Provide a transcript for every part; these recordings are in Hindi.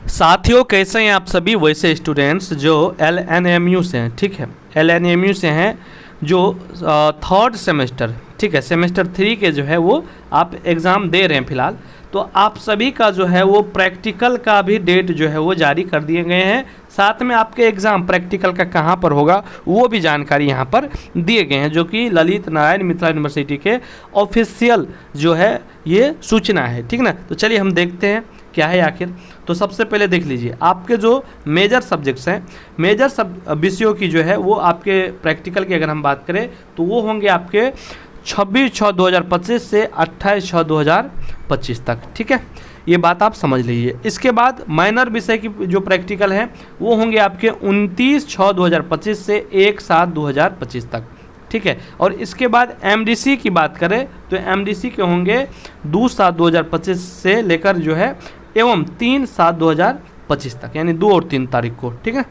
साथियों कैसे हैं आप सभी। वैसे स्टूडेंट्स जो LNMU से हैं, ठीक है, LNMU से हैं जो थर्ड सेमेस्टर, ठीक है, सेमेस्टर 3 के जो है वो आप एग्ज़ाम दे रहे हैं फ़िलहाल, तो आप सभी का जो है वो प्रैक्टिकल का भी डेट जो है वो जारी कर दिए गए हैं। साथ में आपके एग्ज़ाम प्रैक्टिकल का कहाँ पर होगा वो भी जानकारी यहाँ पर दिए गए हैं, जो कि ललित नारायण मिथिला यूनिवर्सिटी के ऑफिशियल जो है ये सूचना है, ठीक ना। तो चलिए हम देखते हैं क्या है आखिर। तो सबसे पहले देख लीजिए आपके जो मेजर सब्जेक्ट्स हैं, मेजर विषयों की जो है वो आपके प्रैक्टिकल की अगर हम बात करें तो वो होंगे आपके 26/6/2025 से 28/6/2025 तक, ठीक है, ये बात आप समझ लीजिए। इसके बाद माइनर विषय की जो प्रैक्टिकल हैं वो होंगे आपके 29/6/2025 से 1/7/2025 तक, ठीक है। और इसके बाद MDC की बात करें तो MDC के होंगे 2/7/2025 से लेकर जो है एवं 3/7/2025 तक, यानी 2 और 3 तारीख को, ठीक है।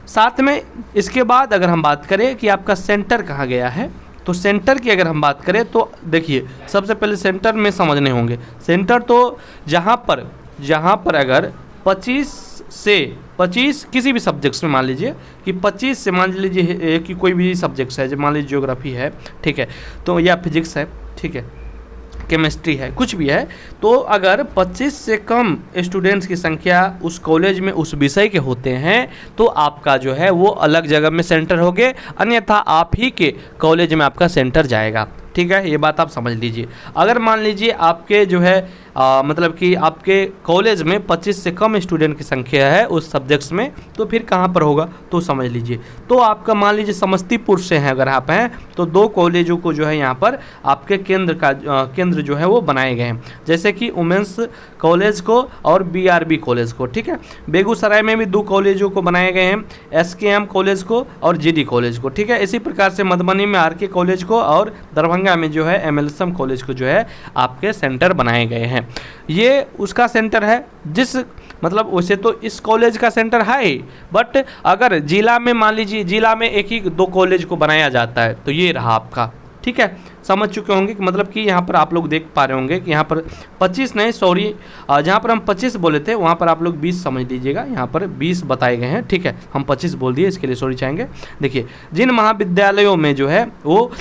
साथ में इसके बाद अगर हम बात करें कि आपका सेंटर कहाँ गया है, तो सेंटर की अगर हम बात करें तो देखिए सबसे पहले सेंटर में समझने होंगे। सेंटर तो जहाँ पर अगर 25 से 25 किसी भी सब्जेक्ट्स में मान लीजिए कि 25 से मान लीजिए कि कोई भी सब्जेक्ट्स है, जब मान लीजिए ज्योग्राफी है, ठीक है, तो या फिजिक्स है, ठीक है, केमिस्ट्री है, कुछ भी है, तो अगर 25 से कम स्टूडेंट्स की संख्या उस कॉलेज में उस विषय के होते हैं तो आपका जो है वो अलग जगह में सेंटर होंगे, अन्यथा आप ही के कॉलेज में आपका सेंटर जाएगा, ठीक है, ये बात आप समझ लीजिए। अगर मान लीजिए आपके जो है मतलब कि आपके कॉलेज में 25 से कम स्टूडेंट की संख्या है उस सब्जेक्ट्स में, तो फिर कहाँ पर होगा तो समझ लीजिए। तो आपका मान लीजिए समस्तीपुर से हैं अगर आप हैं तो 2 कॉलेजों को जो है यहाँ पर आपके केंद्र जो है वो बनाए गए हैं, जैसे कि वुमेंस कॉलेज को और BRB कॉलेज को, ठीक है। बेगूसराय में भी 2 कॉलेजों को बनाए गए हैं, SKM कॉलेज को और GD कॉलेज को, ठीक है। इसी प्रकार से मधुबनी में RK कॉलेज को और दरभंगा में जो है MLSM कॉलेज को जो है आपके सेंटर बनाए गए हैं। ये उसका सेंटर है जिस मतलब वैसे तो इस कॉलेज का सेंटर है ही, बट अगर जिला में मान लीजिए जिला में 1 ही 2 कॉलेज को बनाया जाता है तो ये रहा आपका, ठीक है। समझ चुके होंगे कि मतलब कि यहाँ पर आप लोग देख पा रहे होंगे कि यहाँ पर 25 नहीं, सॉरी, जहाँ पर हम 25 बोले थे वहाँ पर आप लोग 20 समझ लीजिएगा, यहाँ पर 20 बताए गए हैं, ठीक है, हम 25 बोल दिए, इसके लिए सॉरी चाहेंगे। देखिए जिन महाविद्यालयों में जो है वो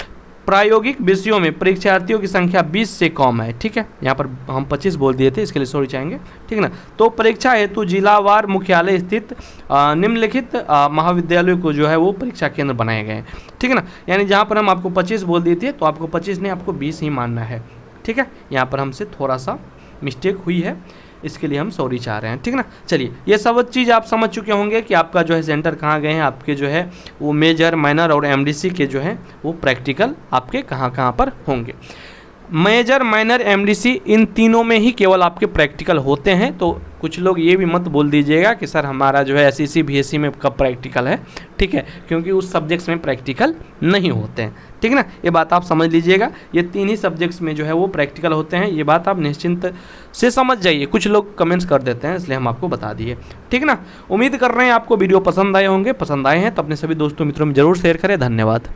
प्रायोगिक विषयों में परीक्षार्थियों की संख्या 20 से कम है, ठीक है, यहाँ पर हम 25 बोल दिए थे, इसके लिए सॉरी चाहेंगे, ठीक है ना। तो परीक्षा हेतु जिलावार मुख्यालय स्थित निम्नलिखित महाविद्यालयों को जो है वो परीक्षा केंद्र बनाए गए हैं, ठीक है ना। यानी जहाँ पर हम आपको 25 बोल दिए थे तो आपको 25 नहीं, आपको 20 ही मानना है, ठीक है। यहाँ पर हमसे थोड़ा सा मिस्टेक हुई है, इसके लिए हम सॉरी चाह रहे हैं, ठीक है ना। चलिए ये सब चीज़ आप समझ चुके होंगे कि आपका जो है सेंटर कहाँ गए हैं, आपके जो है वो मेजर, माइनर और MDC के जो है वो प्रैक्टिकल आपके कहाँ पर होंगे। मेजर, माइनर, MDC इन तीनों में ही केवल आपके प्रैक्टिकल होते हैं। तो कुछ लोग ये भी मत बोल दीजिएगा कि सर हमारा जो है SEC BSc में कब प्रैक्टिकल है, ठीक है, क्योंकि उस सब्जेक्ट्स में प्रैक्टिकल नहीं होते हैं, ठीक है ना। ये बात आप समझ लीजिएगा, ये 3 ही सब्जेक्ट्स में जो है वो प्रैक्टिकल होते हैं, ये बात आप निश्चिंत से समझ जाइए। कुछ लोग कमेंट्स कर देते हैं इसलिए हम आपको बता दिए, ठीक ना। उम्मीद कर रहे हैं आपको वीडियो पसंद आए होंगे, पसंद आए हैं तो अपने सभी दोस्तों मित्रों में जरूर शेयर करें। धन्यवाद।